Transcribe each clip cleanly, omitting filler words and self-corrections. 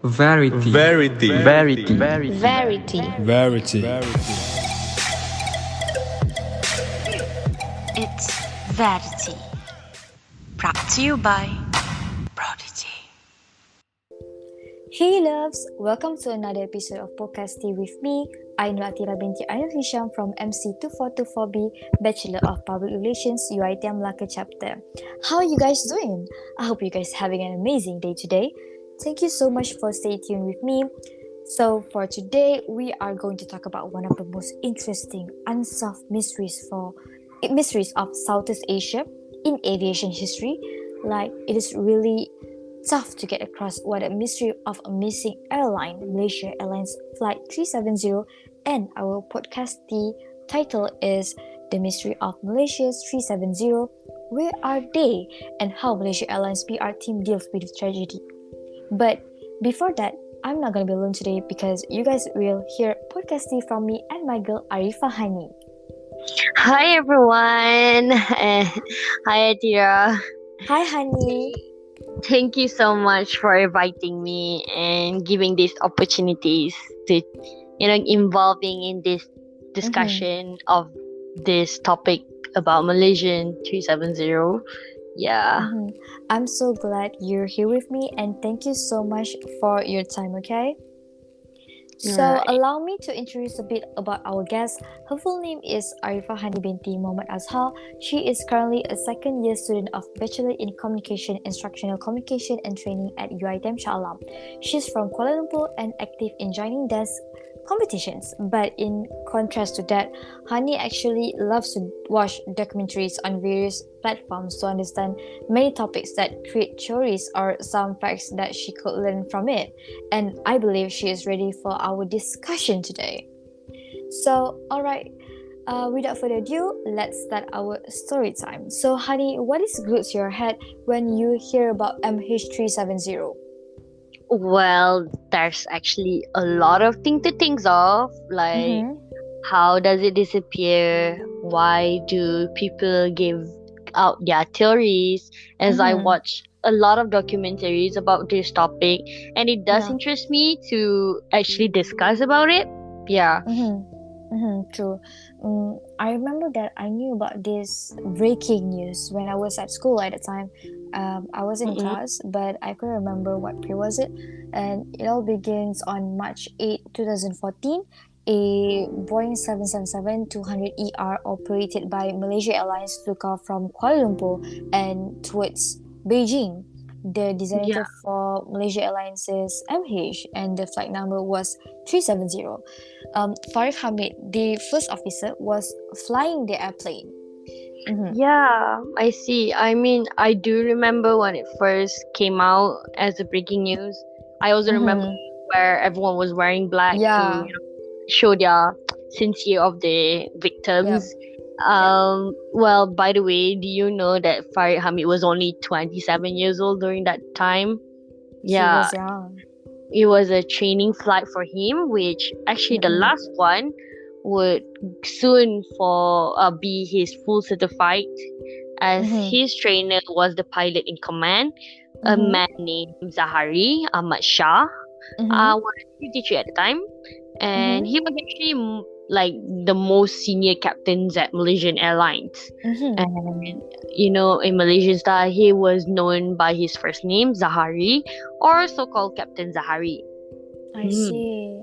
Verity. Verity. Verity. Verity. Verity. It's Verity. Brought to you by Prodigy. Hey loves, welcome to another episode of Podcast Tea with me, Ainul Atira binti Ainul Hisham from MC2424B, Bachelor of Public Relations, UiTM Melaka Chapter. How are you guys doing? I hope you guys having an amazing day today. Thank you so much for staying tuned with me. So for today, we are going to talk about one of the most interesting unsolved mysteries of Southeast Asia in aviation history. Like, it is really tough to get across what a mystery of a missing airline, Malaysia Airlines Flight 370, and our podcast title is The Mystery of Malaysia's 370. Where are they? And how Malaysia Airlines PR team deals with the tragedy. But before that, I'm not gonna be alone today because you guys will hear podcast from me and my girl Arifah Hani. Hi everyone. Hi Atira. Hi Hani. Thank you so much for inviting me and giving these opportunities to involving in this discussion of this topic about Malaysian 370. Yeah. I'm so glad you're here with me and thank you so much for your time, okay? So Alright. allow me to introduce a bit about our guest. Her full name is Arifah Hani binti Muhammad Azhar. She is currently a second year student of Bachelor in Communication, Instructional Communication and Training at UiTM Shah Alam. She's from Kuala Lumpur and active in joining desk competitions. But in contrast to that, Hani actually loves to watch documentaries on various platforms to understand many topics that create theories or some facts that she could learn from it. And I believe she is ready for our discussion today. So, alright, without further ado, let's start our story time. So, Hani, what is goes to your head when you hear about MH370? Well, there's actually a lot of things to think of, like how does it disappear? Why do people give out their theories? As I watch a lot of documentaries about this topic, and it does interest me to actually discuss about it. Yeah. True. I remember that I knew about this breaking news when I was at school at the time. I was in class, but I couldn't remember what period was it. And it all begins on March 8, 2014. A Boeing 777-200ER operated by Malaysia Airlines took off from Kuala Lumpur and towards Beijing. The designator for Malaysia Airlines is MH and the flight number was 370. Farid Hamid, the first officer, was flying the airplane. Yeah, I see. I mean, I do remember when it first came out as a breaking news. I also remember where everyone was wearing black to show their sincere of the victims. Well, by the way, do you know that Farid Hamid was only 27 years old during that time? Yeah, He was young. it was a training flight for him, which actually the last one would soon be his full certified, as his trainer was the pilot in command, a man named Zahari Ahmad Shah, was 53 at the time, and he was actually like the most senior captains at Malaysian Airlines. And in Malaysian style, he was known by his first name Zahari, or so-called Captain Zahari. I see.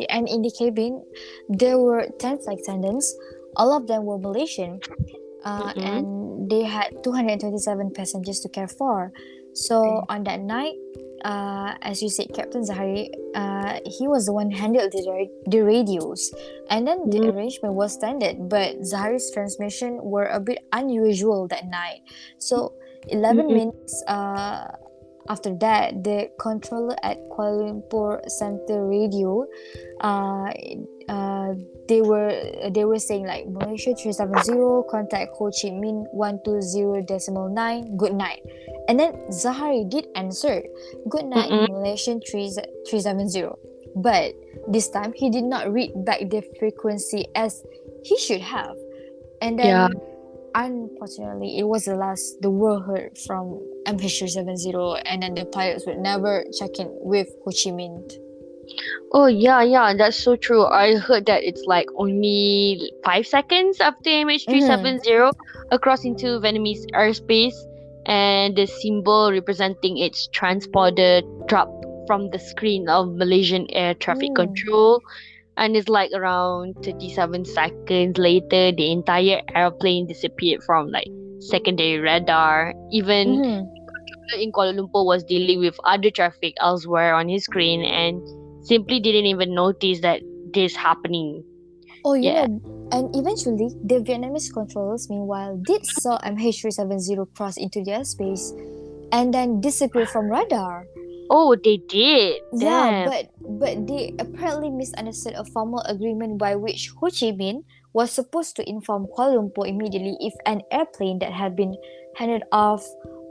And in the cabin, there were 10 flight attendants. All of them were Malaysian. And they had 227 passengers to care for. So on that night, as you said, Captain Zahari, he was the one who handled the radios. And then the arrangement was standard, but Zahari's transmission were a bit unusual that night. So 11 minutes after that, the controller at Kuala Lumpur Center Radio, they were saying like Malaysia 370, contact Ho Chi Minh 120.9, good night. And then Zahari did answer, good night Malaysian 370. But this time he did not read back the frequency as he should have. And then unfortunately, it was the word heard from MH370, and then the pilots would never check in with Ho Chi Minh. Oh yeah, yeah, that's so true. I heard that it's like only 5 seconds after Mm-hmm. MH370 across into Vietnamese airspace, and the symbol representing its transponder dropped from the screen of Malaysian air traffic Mm. control, and it's like around 37 seconds later, the entire airplane disappeared from like secondary radar. Even Mm-hmm. in Kuala Lumpur was dealing with other traffic elsewhere on his screen and simply didn't even notice that this happening. Oh, Yeah. and eventually, the Vietnamese controllers, meanwhile, did saw MH370 cross into their space and then disappear from radar. Oh, they did. Yeah, Damn. but they apparently misunderstood a formal agreement by which Ho Chi Minh was supposed to inform Kuala Lumpur immediately if an airplane that had been handed off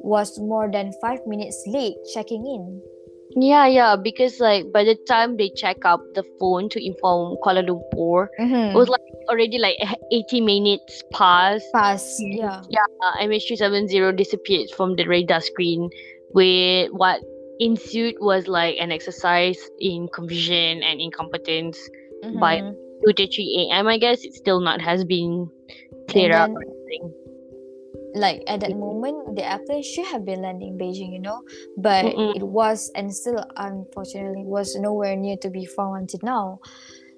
was more than 5 minutes late checking in. Yeah, yeah, because like by the time they check up the phone to inform Kuala Lumpur, it was Mm-hmm. like already like 80 minutes past. Pass, Since, yeah. yeah, MH370 disappeared from the radar screen, with what ensued was like an exercise in confusion and incompetence by Mm-hmm. 2 to 3 a.m. I guess it still not has been cleared And up or then, anything. like at that moment, the airplane should have been landing Beijing, but Mm-mm. it was, and still unfortunately was nowhere near to be found until now.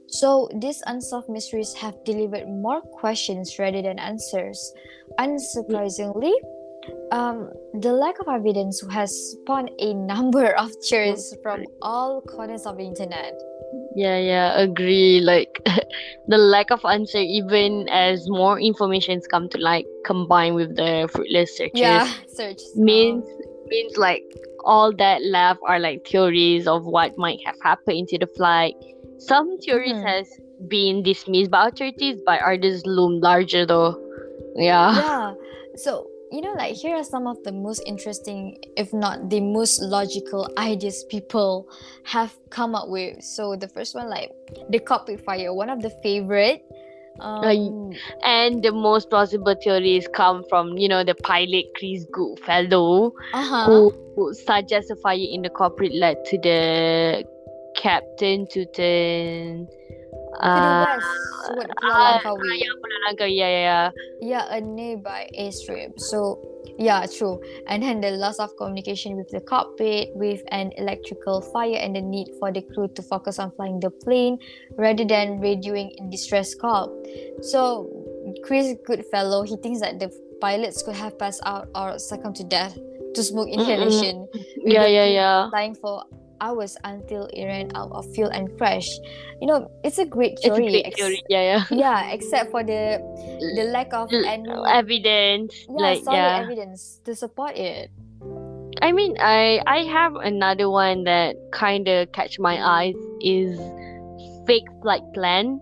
So these unsolved mysteries have delivered more questions rather than answers. Unsurprisingly, the lack of evidence has spawned a number of theories from all corners of the internet. Yeah, yeah, agree. Like the lack of answer, even as more informations come to light, combined with the fruitless Yeah, searches, search. means like all that left are like theories of what might have happened to the flight. Some theories Mhm. has been dismissed by authorities, but others loom larger though. Yeah. Yeah. So, like here are some of the most interesting, if not the most logical ideas people have come up with. So the first one, like the cockpit fire, one of the favorite. Uh, Um. and the most plausible theories come from the pilot Chris Goodfellow, Uh huh. who suggests a fire in the cockpit led to the captain to turn To the uh west, toward Pulau Langkawi. yeah, Pulau Langkawi, yeah, yeah, Yeah, a nearby airstrip. So, yeah, true. And then the loss of communication with the cockpit, with an electrical fire, and the need for the crew to focus on flying the plane rather than radioing in distress call. So, Chris Goodfellow, he thinks that the pilots could have passed out or succumbed to death to smoke yeah. Mm-mm. inhalation, with Yeah, the yeah, plane yeah. flying for hours until it ran out of fuel and crashed. It's a great It's a theory. great theory. Yeah, yeah. Yeah, except for the lack of any, Evidence, yeah, like, solid yeah. evidence to support it. I mean, I have another one that kind of catch my eyes is fake flight plan,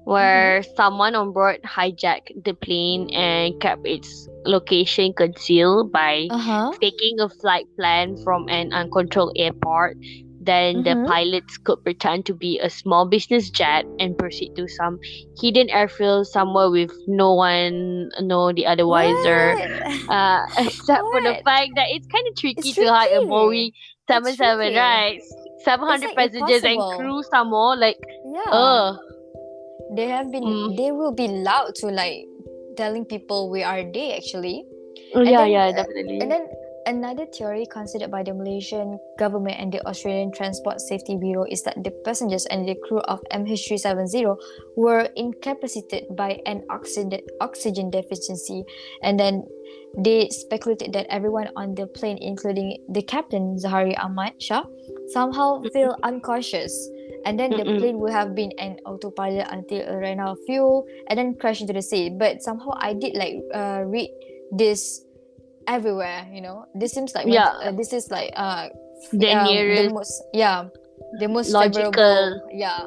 Mm-hmm. where someone on board hijacked the plane and kept its location concealed by Uh-huh. faking a flight plan from an uncontrolled airport. Then the Mm-hmm. pilots could pretend to be a small business jet and proceed to some hidden airfield somewhere with no one know the otherwise, or What? except for the What? fact that it's kind of It's tricky to hide a tricky. Boeing It's 77, tricky. right? It's 700 like passengers and impossible. crew some more, like, Yeah. uh mm, They will be loud to like telling people we are they actually. oh, And yeah, then, yeah, uh, and definitely. then another theory considered by the Malaysian government and the Australian Transport Safety Bureau is that the passengers and the crew of MH370 were incapacitated by an oxygen deficiency, and then they speculated that everyone on the plane, including the captain Zahari Ahmad Shah, somehow feel unconscious. And then the Mm-mm. plane would have been an autopilot until it ran out of fuel and then crashed into the sea. But somehow I did like read this everywhere. This seems like Yeah, this is like the the nearest most, yeah, the most logical, favorable, yeah,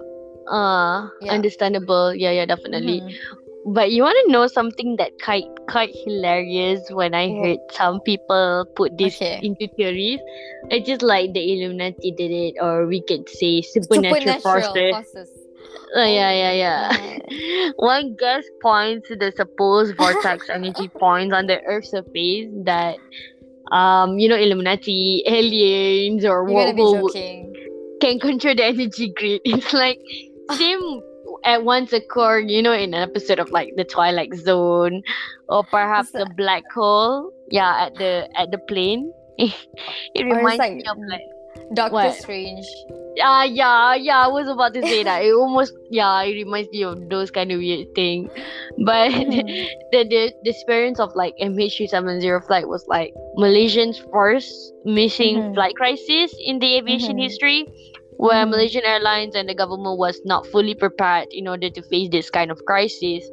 yeah. understandable. Yeah, yeah, definitely. Mm-hmm. But you want to know something that quite hilarious when I Well, heard some people put this okay. into theories? It's just like the Illuminati did it, or we could say supernatural Supernatural forces. forces. Yeah. One guess points to the supposed vortex energy points on the Earth's surface that Illuminati, aliens, or You're gonna what be will joking. can control the energy grid. It's like same at once occur, in an episode of like the Twilight Zone, or perhaps It's the like, black hole. Yeah, at the plane. It or it's reminds like me of like Doctor what? Strange. Yeah. I was about to say that. It almost, it reminds me of those kind of weird thing. But Mhm. the disappearance of like MH370 flight was like Malaysian's first missing Mhm. flight crisis in the aviation Mhm. history, where Mhm. Malaysian Airlines and the government was not fully prepared in order to face this kind of crisis,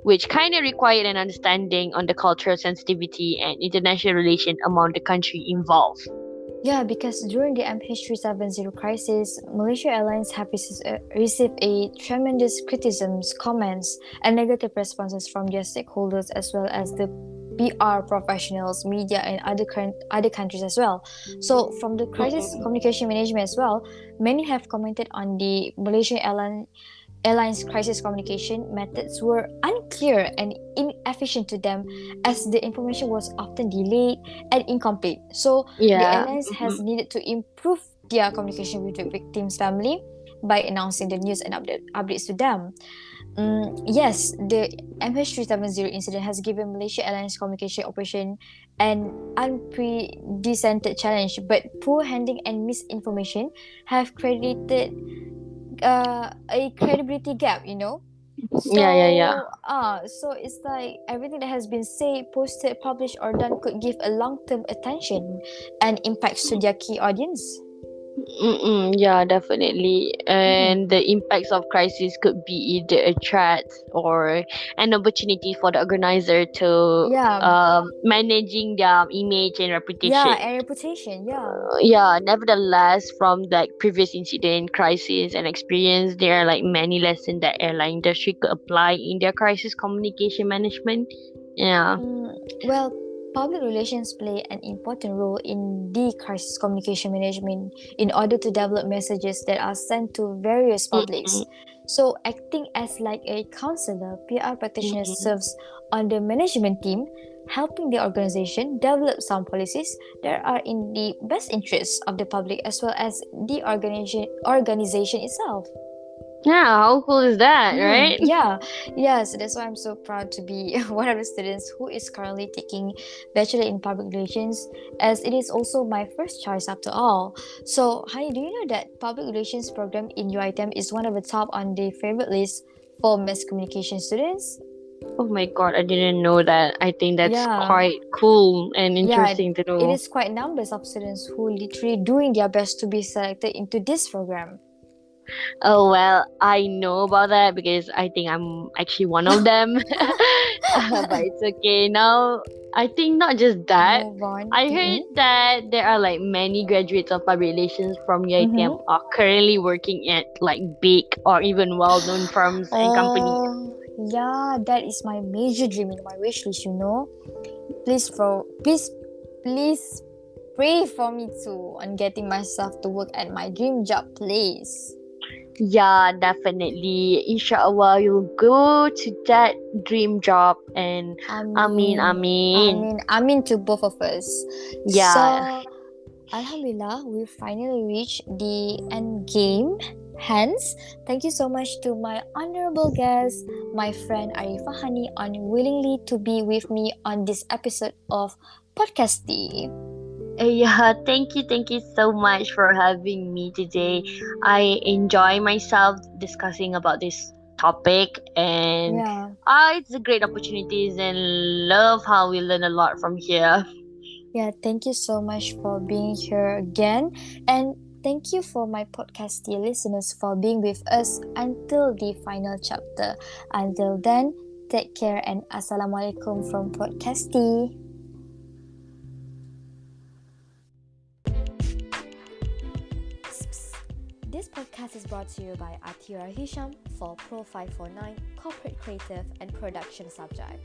which kind of required an understanding on the cultural sensitivity and international relation among the country involved. Yeah, because during the MH370 crisis, Malaysia Airlines have received a tremendous criticisms, comments, and negative responses from their stakeholders as well as the PR professionals, media, and other countries as well. So, from the crisis communication management as well, many have commented on the Malaysian Airlines crisis communication methods were unclear and inefficient to them as the information was often delayed and incomplete. So the Yeah. airlines has needed to improve their communication with the victim's family by announcing the news and updates to them. Yes, the MH370 incident has given Malaysia Airlines communication operation an unprecedented challenge, but poor handling and misinformation have created a credibility gap, you know. Yeah. So it's like everything that has been said, posted, published, or done could give a long-term attention and impacts to their key audience. Yeah, definitely. And Mm-hmm. the impacts of crisis could be either a threat or an opportunity for the organizer to Yeah, managing their image and reputation. yeah, and reputation. Yeah. Yeah, nevertheless, from like previous incident, crisis, and experience, there are like many lessons that airline industry could apply in their crisis communication management. Yeah. Well, public relations play an important role in the crisis communication management in order to develop messages that are sent to various publics. Mm-mm, So, acting as like a counselor, PR practitioner mm-mm. serves on the management team, helping the organization develop some policies that are in the best interests of the public as well as the organization itself. Yeah, how cool is that, right? Yeah, yeah. So that's why I'm so proud to be one of the students who is currently taking Bachelor in Public Relations, as it is also my first choice after all. So, honey, do you know that Public Relations program in UiTM is one of the top on the favorite list for mass communication students? Oh my god, I didn't know that. I think that's Yeah, quite cool and yeah. interesting to It know. is quite numbers of students who literally doing their best to be selected into this program. Oh well, I know about that because I think I'm actually one of them. But it's okay. Now, I think not just that. Move on. I heard that there are like many graduates of public relations from UiTM Mm-hmm. are currently working at like big or even well-known firms and companies. Oh, yeah, that is my major dream in my wish list, you know. Please pray for me too on getting myself to work at my dream job place. Yeah, definitely. Inshallah, you'll go to that dream job, and Amin. amin. Amin to both of us. Yeah. So, Alhamdulillah, we finally reached the end game. Hence, thank you so much to my honorable guest, my friend Arifa Hani, on willingly to be with me on this episode of Podcasty. Yeah, thank you so much for having me today. I enjoy myself discussing about this topic, and Yeah, it's a great opportunities and love how we learn a lot from here. yeah, thank you so much for being here again. And thank you for my podcasty listeners for being with us until the final chapter. Until then, take care and Assalamualaikum from Podcasty. This podcast is brought to you by Atira Hisham for Pro 549 Corporate Creative and Production Subject.